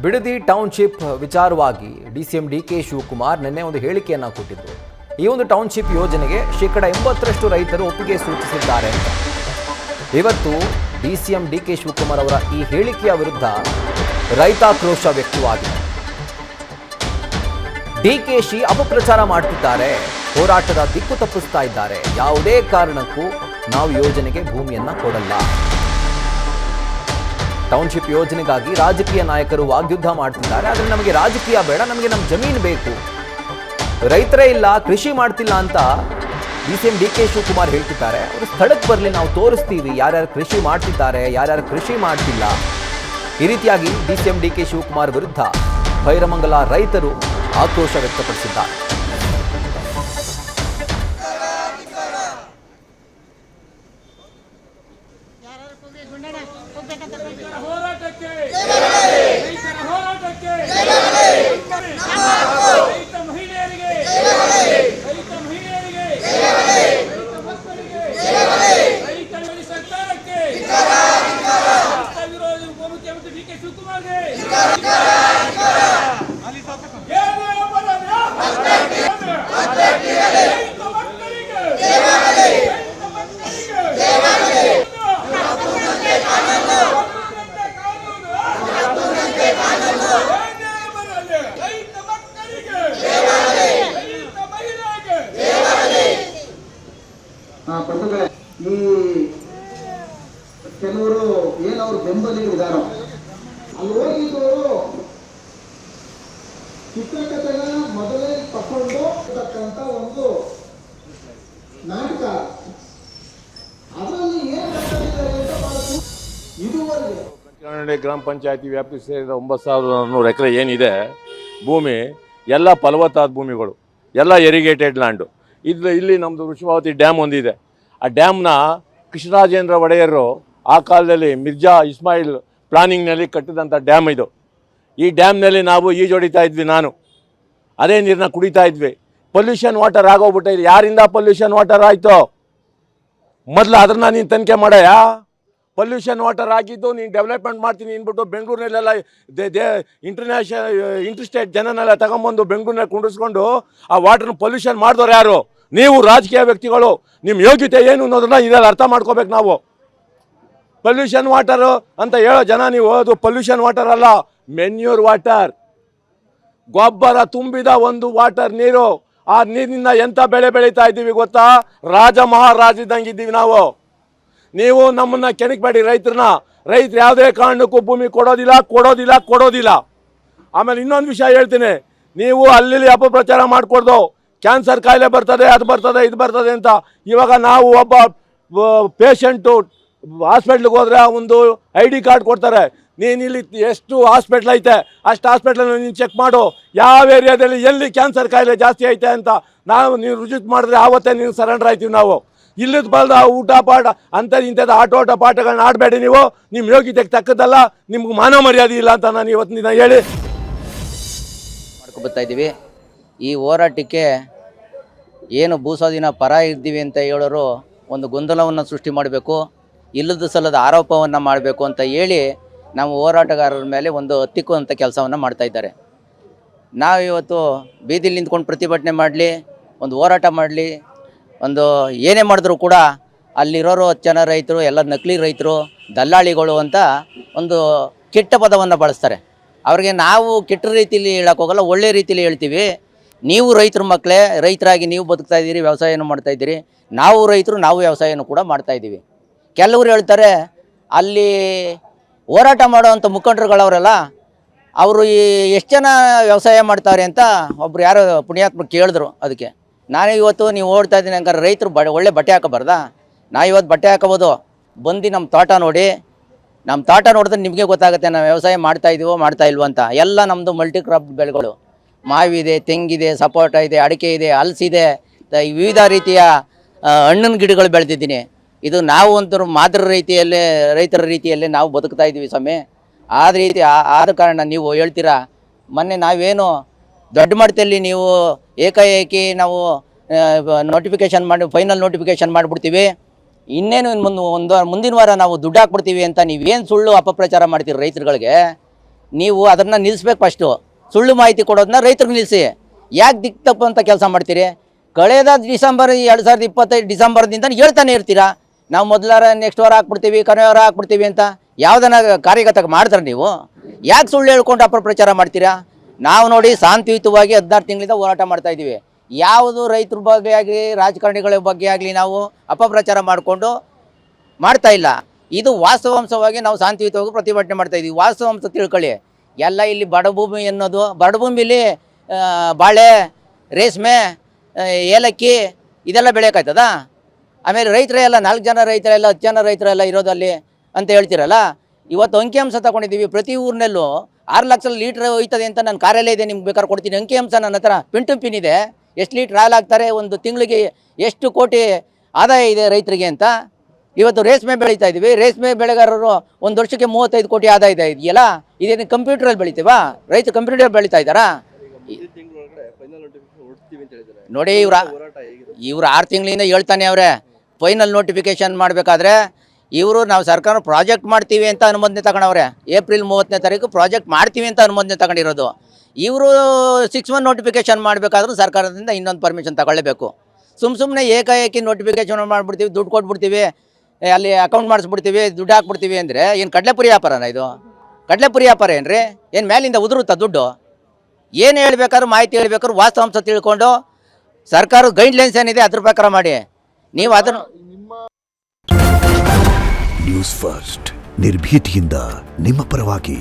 Bidadi township ವಿಚಾರವಾಗಿ DCM DK Shivakumar ನಿನ್ನೆ ಒಂದು ಹೇಳಿಕೆಯನ್ನು ಕೊಟ್ಟಿದ್ದರು. ಈ ಒಂದು ಟೌನ್ಶಿಪ್ ಯೋಜನೆಗೆ ಶೇಕಡ 80ರಷ್ಟು ರೈತರು ಒಪ್ಪಿಗೆ ಸೂಚಿಸಿದ್ದಾರೆ ಅಂತ. ಇವತ್ತು ಡಿಸಿಎಂ ಡಿಕೆ ಶಿವಕುಮಾರ್ ಅವರ ಈ ಹೇಳಿಕೆಯ ವಿರುದ್ಧ ರೈತಾಕ್ರೋಶ ವ್ಯಕ್ತವಾಗಿದೆ. ಡಿಕೆಶಿ ಅಪಪ್ರಚಾರ ಮಾಡ್ತಿದ್ದಾರೆ, ಹೋರಾಟದ ದಿಕ್ಕು ತಪ್ಪಿಸ್ತಾ ಇದ್ದಾರೆ, ಯಾವುದೇ ಕಾರಣಕ್ಕೂ ನಾವು ಯೋಜನೆಗೆ ಭೂಮಿಯನ್ನ ಕೊಡಲ್ಲ. ಟೌನ್ಶಿಪ್ ಯೋಜನೆಗಾಗಿ ರಾಜಕೀಯ ನಾಯಕರು ವಾಗ್ಯುದ್ಧ ಮಾಡ್ತಿದ್ದಾರೆ. ಆದರೆ ನಮಗೆ ರಾಜಕೀಯ ಬೇಡ, ನಮಗೆ ನಮ್ಮ ಜಮೀನು ಬೇಕು, ರೈತರೇ ಇಲ್ಲ, ಕೃಷಿ ಮಾಡ್ತಿಲ್ಲ ಅಂತ ಡಿಸಿಎಂ ಡಿಕೆ ಶಿವಕುಮಾರ್ ಹೇಳ್ತಿದ್ದಾರೆ. ಅವರು ಸ್ಥಳಕ್ಕೆ ಬರಲಿ, ನಾವು ತೋರಿಸ್ತೀವಿ ಯಾರ್ಯಾರು ಕೃಷಿ ಮಾಡ್ತಿದ್ದಾರೆ, ಯಾರ್ಯಾರು ಕೃಷಿ ಮಾಡ್ತಿಲ್ಲ. ಈ ರೀತಿಯಾಗಿ ಡಿಸಿಎಂ ಡಿಕೆ ಶಿವಕುಮಾರ್ ವಿರುದ್ಧ ಭೈರಮಂಗಲ ರೈತರು ಆಕ್ರೋಶ ವ್ಯಕ್ತಪಡಿಸಿದ್ದಾರೆ. ಈ ಕೆಲವರು ಏನವ್ರು ಬೆಂಬಲಿಗರಿದ್ದಾರೋ ಅಲ್ಲಿ ಹೋಗಿದ್ದವರು ಚಿತ್ರಕಥೆನ ಮೊದಲೇ ತಕೊಂಡು ತಕ್ಕಂತ ಒಂದು ನಾಟಕ, ಅದರಲ್ಲಿ ಏನು ಇದುವರೆಗೆ ಗ್ರಾಮ ಪಂಚಾಯತಿ ವ್ಯಾಪ್ತಿ ಸೇರಿದ 9,400 ಎಕರೆ ಏನಿದೆ ಭೂಮಿ ಎಲ್ಲ ಫಲವತ್ತಾದ ಭೂಮಿಗಳು, ಎಲ್ಲ ಇರಿಗೇಟೆಡ್ ಲ್ಯಾಂಡು. ಇಲ್ಲಿ ನಮ್ಮದು ವೃಷಭಾವತಿ ಡ್ಯಾಮ್ ಒಂದಿದೆ. ಆ ಡ್ಯಾಮ್ನ ಕೃಷ್ಣರಾಜೇಂದ್ರ ಒಡೆಯರು ಆ ಕಾಲದಲ್ಲಿ ಮಿರ್ಜಾ ಇಸ್ಮಾಯಿಲ್ ಪ್ಲಾನಿಂಗ್ನಲ್ಲಿ ಕಟ್ಟಿದಂಥ ಡ್ಯಾಮ್ ಇದು. ಈ ಡ್ಯಾಮ್ನಲ್ಲಿ ನಾವು ಈಜೊಡಿತಾ ಇದ್ವಿ, ನಾನು ಅದೇ ನೀರನ್ನ ಕುಡಿತಾ ಇದ್ವಿ. ಪೊಲ್ಯೂಷನ್ ವಾಟರ್ ಆಗೋಗ್ಬಿಟ್ಟಿದೆ. ಯಾರಿಂದ ಪೊಲ್ಯೂಷನ್ ವಾಟರ್ ಆಯಿತು? ಮೊದಲು ಅದನ್ನು ನೀನು ತನಿಖೆ ಮಾಡಯ್ಯ. ಪೊಲ್ಯೂಷನ್ ವಾಟರ್ ಆಗಿದ್ದು ನೀನು ಡೆವಲಪ್ಮೆಂಟ್ ಮಾಡ್ತೀನಿ ಅಂದ್ಬಿಟ್ಟು ಬೆಂಗಳೂರಿನಲ್ಲೆಲ್ಲ ಇಂಟರ್ಸ್ಟೇಟ್ ಜನನೆಲ್ಲ ತಗೊಂಬಂದು ಬೆಂಗಳೂರಿನಲ್ಲಿ ಕುಂಡಿಸ್ಕೊಂಡು ಆ ವಾಟರ್ನ ಪೊಲ್ಯೂಷನ್ ಮಾಡಿದವ್ರು ಯಾರು? ನೀವು ರಾಜಕೀಯ ವ್ಯಕ್ತಿಗಳು. ನಿಮ್ಮ ಯೋಗ್ಯತೆ ಏನು ಅನ್ನೋದನ್ನ ಇದರಲ್ಲಿ ಅರ್ಥ ಮಾಡ್ಕೋಬೇಕು ನಾವು. ಪೊಲ್ಯೂಷನ್ ವಾಟರು ಅಂತ ಹೇಳೋ ಜನ ನೀವು, ಅದು ಪೊಲ್ಯೂಷನ್ ವಾಟರ್ ಅಲ್ಲ, ಮೆನ್ಯೂರ್ ವಾಟರ್, ಗೊಬ್ಬರ ತುಂಬಿದ ಒಂದು ವಾಟರ್ ನೀರು. ಆ ನೀರಿನಿಂದ ಎಂಥ ಬೆಳೆ ಬೆಳೀತಾ ಇದ್ದೀವಿ ಗೊತ್ತಾ? ರಾಜ ಮಹಾರಾಜಿದ್ದಂಗೆ ಇದ್ದೀವಿ ನಾವು. ನೀವು ನಮ್ಮನ್ನ ಕೆಣಕಬೇಡಿ ರೈತರನ್ನ. ರೈತರು ಯಾವುದೇ ಕಾರಣಕ್ಕೂ ಭೂಮಿ ಕೊಡೋದಿಲ್ಲ. ಆಮೇಲೆ ಇನ್ನೊಂದು ವಿಷಯ ಹೇಳ್ತೀನಿ, ನೀವು ಅಲ್ಲಿ ಅಪಪ್ರಚಾರ ಮಾಡಿಕೊಡ್ದು ಕ್ಯಾನ್ಸರ್ ಕಾಯಿಲೆ ಬರ್ತದೆ, ಅದು ಬರ್ತದೆ, ಇದು ಬರ್ತದೆ ಅಂತ. ಇವಾಗ ನಾವು ಒಬ್ಬ ಪೇಷಂಟು ಹಾಸ್ಪಿಟ್ಲಿಗೆ ಹೋದರೆ ಒಂದು ID ಕಾರ್ಡ್ ಕೊಡ್ತಾರೆ. ನೀನು ಇಲ್ಲಿ ಎಷ್ಟು ಹಾಸ್ಪಿಟ್ಲ್ ಐತೆ ಅಷ್ಟು ಹಾಸ್ಪಿಟ್ಲನ್ನು ನೀನು ಚೆಕ್ ಮಾಡು, ಯಾವ ಏರಿಯಾದಲ್ಲಿ ಎಲ್ಲಿ ಕ್ಯಾನ್ಸರ್ ಕಾಯಿಲೆ ಜಾಸ್ತಿ ಐತೆ ಅಂತ. ನೀವು ರುಜುತ್ ಮಾಡಿದ್ರೆ ಆವತ್ತೇ ನೀವು ಸರೆಂಡರ್ ಆಯ್ತೀವಿ ನಾವು. ಇಲ್ಲದ ಬಲ್ದ ಊಟ ಪಾಠ ಅಂಥದ್ದು ಇಂಥದ್ದು ಆಟೋಟ ಪಾಠಗಳನ್ನ ಆಡಬೇಡಿ ನೀವು. ನಿಮ್ಮ ಯೋಗ್ಯತೆಗೆ ತಕ್ಕದಲ್ಲ, ನಿಮ್ಗೆ ಮಾನವ ಮರ್ಯಾದೆ ಇಲ್ಲ ಅಂತ ನಾನು ಇವತ್ತಿನ ಹೇಳಿ ಮಾಡ್ಕೊಬತ್ತಾ ಇದ್ದೀವಿ. ಈ ಹೋರಾಟಕ್ಕೆ ಏನು ಭೂಸ್ವಾಧೀನ ಪರ ಇದ್ದೀವಿ ಅಂತ ಹೇಳೋರು ಒಂದು ಗೊಂದಲವನ್ನು ಸೃಷ್ಟಿ ಮಾಡಬೇಕು, ಇಲ್ಲದ ಸಲ್ಲದ ಆರೋಪವನ್ನು ಮಾಡಬೇಕು ಅಂತ ಹೇಳಿ ನಾವು ಹೋರಾಟಗಾರರ ಮೇಲೆ ಒಂದು ಹತ್ತಿಕ್ಕುವಂಥ ಕೆಲಸವನ್ನು ಮಾಡ್ತಾಯಿದ್ದಾರೆ. ನಾವು ಇವತ್ತು ಬೀದಿಲಿ ನಿಂತ್ಕೊಂಡು ಪ್ರತಿಭಟನೆ ಮಾಡಲಿ, ಒಂದು ಹೋರಾಟ ಮಾಡಲಿ, ಒಂದು ಏನೇ ಮಾಡಿದ್ರು ಕೂಡ ಅಲ್ಲಿರೋರು 10 ಜನ ರೈತರು ಎಲ್ಲ ನಕಲಿ ರೈತರು, ದಲ್ಲಾಳಿಗಳು ಅಂತ ಒಂದು ಕೆಟ್ಟ ಪದವನ್ನು ಬಳಸ್ತಾರೆ. ಅವ್ರಿಗೆ ನಾವು ಕೆಟ್ಟ ರೀತಿಯಲ್ಲಿ ಹೇಳೋಕ್ಕೋಗಲ್ಲ, ಒಳ್ಳೆ ರೀತಿಯಲ್ಲಿ ಹೇಳ್ತೀವಿ. ನೀವು ರೈತರ ಮಕ್ಕಳೇ, ರೈತರಾಗಿ ನೀವು ಬದುಕ್ತಾ ಇದ್ದೀರಿ, ವ್ಯವಸಾಯನೂ ಮಾಡ್ತಾಯಿದ್ದೀರಿ. ನಾವು ರೈತರು, ನಾವು ವ್ಯವಸಾಯನೂ ಕೂಡ ಮಾಡ್ತಾಯಿದ್ದೀವಿ. ಕೆಲವರು ಹೇಳ್ತಾರೆ ಅಲ್ಲಿ ಹೋರಾಟ ಮಾಡೋವಂಥ ಮುಖಂಡರುಗಳವರೆಲ್ಲ ಅವರು ಎಷ್ಟು ಜನ ವ್ಯವಸಾಯ ಮಾಡ್ತಾರೆ ಅಂತ ಒಬ್ರು ಯಾರೋ ಪುಣ್ಯಾತ್ಮ ಕೇಳಿದ್ರು. ಅದಕ್ಕೆ ನಾನು ಇವತ್ತು ನೀವು ಓಡ್ತಾ ಇದ್ದೀನಿ ಹಂಗಾರೆ ರೈತರು ಒಳ್ಳೆ ಬಟ್ಟೆ ಹಾಕೋಬಾರ್ದಾ? ನಾವು ಇವತ್ತು ಬಟ್ಟೆ ಹಾಕೋಬೋದು. ಬಂದು ನಮ್ಮ ತೋಟ ನೋಡಿ, ನಮ್ಮ ತೋಟ ನೋಡಿದ್ರೆ ನಿಮಗೆ ಗೊತ್ತಾಗುತ್ತೆ ನಾವು ವ್ಯವಸಾಯ ಮಾಡ್ತಾಯಿದ್ದೀವೋ ಮಾಡ್ತಾ ಇಲ್ವೋ ಅಂತ. ಎಲ್ಲ ನಮ್ಮದು ಮಲ್ಟಿ ಕ್ರಾಪ್ ಬೆಳೆಗಳು, ಮಾವಿದೆ, ತೆಂಗಿದೆ, ಸಪೋಟ ಇದೆ, ಅಡಿಕೆ ಇದೆ, ಹಲಸಿದೆ, ವಿವಿಧ ರೀತಿಯ ಹಣ್ಣಿನ ಗಿಡಗಳು ಬೆಳೆದಿದ್ದೀನಿ. ಇದು ನಾವು ಒಂಥರ ಮಾದರಿ ರೈತರ ರೀತಿಯಲ್ಲೇ ನಾವು ಬದುಕ್ತಾ ಇದ್ದೀವಿ ಸ್ವಾಮಿ. ಆದ ಕಾರಣ ನೀವು ಹೇಳ್ತೀರಾ ಮೊನ್ನೆ ನಾವೇನು ದೊಡ್ಡ ಮಟ್ಟದಲ್ಲಿ ನೀವು ಏಕಾಏಕಿ ನಾವು ನೋಟಿಫಿಕೇಶನ್ ಮಾಡಿ ಫೈನಲ್ ನೋಟಿಫಿಕೇಶನ್ ಮಾಡಿಬಿಡ್ತೀವಿ, ಇನ್ನೇನು ಮುಂದಿನ ವಾರ ನಾವು ದುಡ್ಡು ಹಾಕ್ಬಿಡ್ತೀವಿ ಅಂತ ನೀವೇನು ಸುಳ್ಳು ಅಪಪ್ರಚಾರ ಮಾಡ್ತೀರಿ ರೈತರುಗಳಿಗೆ. ನೀವು ಅದನ್ನು ನಿಲ್ಲಿಸ್ಬೇಕು. ಫಸ್ಟು ಸುಳ್ಳು ಮಾಹಿತಿ ಕೊಡೋದನ್ನ ರೈತರಿಗೆ ನಿಲ್ಲಿಸಿ. ಯಾಕೆ ದಿಕ್ಕು ತಪ್ಪುವಂಥ ಕೆಲಸ ಮಾಡ್ತೀರಿ? ಕಳೆದ ಡಿಸೆಂಬರ್ 2025 ಡಿಸೆಂಬರ್ದಿಂದ ಹೇಳ್ತಾನೆ ಇರ್ತೀರಾ, ನಾವು ಮೊದಲಾರ ನೆಕ್ಸ್ಟ್ ವಾರ ಹಾಕ್ಬಿಡ್ತೀವಿ, ಕೊನೆ ವಾರ ಹಾಕ್ಬಿಡ್ತೀವಿ ಅಂತ. ಯಾವುದನ್ನ ಕಾರ್ಯಗತ ಮಾಡ್ತಾರೆ ನೀವು? ಯಾಕೆ ಸುಳ್ಳು ಹೇಳ್ಕೊಂಡು ಅಪಪ್ರಚಾರ ಮಾಡ್ತೀರಾ? ನಾವು ನೋಡಿ ಶಾಂತಿಯುತವಾಗಿ 16 ತಿಂಗಳಿಂದ ಹೋರಾಟ ಮಾಡ್ತಾಯಿದ್ದೀವಿ. ಯಾವುದು ರೈತರ ಬಗ್ಗೆ ಆಗಲಿ ರಾಜಕಾರಣಿಗಳ ಬಗ್ಗೆ ಆಗಲಿ ನಾವು ಅಪಪ್ರಚಾರ ಮಾಡಿಕೊಂಡು ಮಾಡ್ತಾ ಇಲ್ಲ. ಇದು ವಾಸ್ತವಾಂಶವಾಗಿ ನಾವು ಶಾಂತಿಯುತವಾಗಿ ಪ್ರತಿಭಟನೆ ಮಾಡ್ತಾಯಿದ್ದೀವಿ. ವಾಸ್ತವಾಂಶ ತಿಳ್ಕೊಳ್ಳಿ. ಎಲ್ಲ ಇಲ್ಲಿ ಬಡಭೂಮಿ ಅನ್ನೋದು, ಬಡಭೂಮಿಲಿ ಬಾಳೆ, ರೇಷ್ಮೆ, ಏಲಕ್ಕಿ ಇದೆಲ್ಲ ಬೆಳೆಯೋಕ್ಕಾಯ್ತದ? ಆಮೇಲೆ ರೈತರೆಲ್ಲ 4 ಜನ ರೈತರೆಲ್ಲ 10 ಜನ ರೈತರೆಲ್ಲ ಇರೋದಲ್ಲಿ ಅಂತ ಹೇಳ್ತೀರಲ್ಲ. ಇವತ್ತು ಅಂಕಿಅಂಶ ತಗೊಂಡಿದ್ದೀವಿ. ಪ್ರತಿ ಊರಿನಲ್ಲೂ 6 ಲಕ್ಷ ಲೀಟ್ರ್ ಹೋಯ್ತದೆ ಅಂತ ನನ್ನ ಕಾರಲ್ಲೇ ಇದೆ, ನಿಮ್ಗೆ ಬೇಕಾದ್ರೆ ಕೊಡ್ತೀನಿ ಅಂಕಿಅಂಶ. ನನ್ನ ಹತ್ರ ಪಿನ್ ಇದೆ. ಎಷ್ಟು ಲೀಟ್ರ್ ಹಾಲು ಹಾಕ್ತಾರೆ, ಒಂದು ತಿಂಗಳಿಗೆ ಎಷ್ಟು ಕೋಟಿ ಆದಾಯ ಇದೆ ರೈತರಿಗೆ ಅಂತ. ಇವತ್ತು ರೇಷ್ಮೆ ಬೆಳೀತಾ ಇದ್ದೀವಿ. ರೇಷ್ಮೆ ಬೆಳೆಗಾರರು ಒಂದು ವರ್ಷಕ್ಕೆ 35 ಕೋಟಿ ಆದಾಯ ಇದೆಯಲ್ಲ. ಇದೇನು ಕಂಪ್ಯೂಟ್ರಲ್ಲಿ ಬೆಳಿತೀವಾ? ರೈತ ಕಂಪ್ಯೂಟರ್ ಬೆಳೀತಾ ಇದ್ದಾರಾ? ನೋಡಿ, ಇವ್ರು 6 ತಿಂಗಳಿಂದ ಹೇಳ್ತಾನೆ ಅವರೇ ಫೈನಲ್ ನೋಟಿಫಿಕೇಶನ್ ಮಾಡಬೇಕಾದ್ರೆ ನಾವು ಸರ್ಕಾರ ಪ್ರಾಜೆಕ್ಟ್ ಮಾಡ್ತೀವಿ ಅಂತ ಅನುಮೋದನೆ ತಗೊಂಡವ್ರೆ. ಏಪ್ರಿಲ್ 30ನೇ ತಾರೀಕು ಪ್ರಾಜೆಕ್ಟ್ ಮಾಡ್ತೀವಿ ಅಂತ ಅನುಮೋದನೆ ತಗೊಂಡಿರೋದು. ಇವರು 6 ಮಂತ್ ನೋಟಿಫಿಕೇಶನ್ ಮಾಡಬೇಕಾದ್ರೂ ಸರ್ಕಾರದಿಂದ ಇನ್ನೊಂದು ಪರ್ಮಿಷನ್ ತಗೊಳ್ಳೇಬೇಕು. ಸುಮ್ಮನೆ ಏಕಾಏಕಿ ನೋಟಿಫಿಕೇಶನ್ ಮಾಡಿಬಿಡ್ತೀವಿ, ದುಡ್ಡು ಕೊಟ್ಬಿಡ್ತೀವಿ, ಅಲ್ಲಿ ಅಕೌಂಟ್ ಮಾಡಿಸ್ಬಿಡ್ತೀವಿ, ದುಡ್ಡು ಹಾಕ್ಬಿಡ್ತೀವಿ ಅಂದರೆ ಏನು ಕಡಲೆಪುರಿ ವ್ಯಾಪಾರನ ಇದು? ಕಡಲೆಪುರಿ ವ್ಯಾಪಾರ ಏನ್ರಿ? ಏನು ಮೇಲಿಂದ ಉದುರುತ್ತಾ ದುಡ್ಡು? ಏನು ಹೇಳ್ಬೇಕಾದ್ರೂ ಮಾಹಿತಿ ಹೇಳ್ಬೇಕಾದ್ರೂ ವಾಸ್ತವಾಂಶ ತಿಳ್ಕೊಂಡು ಸರ್ಕಾರದ ಗೈಡ್ಲೈನ್ಸ್ ಏನಿದೆ ಅದ್ರ ಪ್ರಕಾರ ಮಾಡಿ. ನೀವು ಅದನ್ನು ನ್ಯೂಸ್ ಫಸ್ಟ್ ನಿರ್ಭೀತಿಯಿಂದ ನಿಮ್ಮ ಪರವಾಗಿ.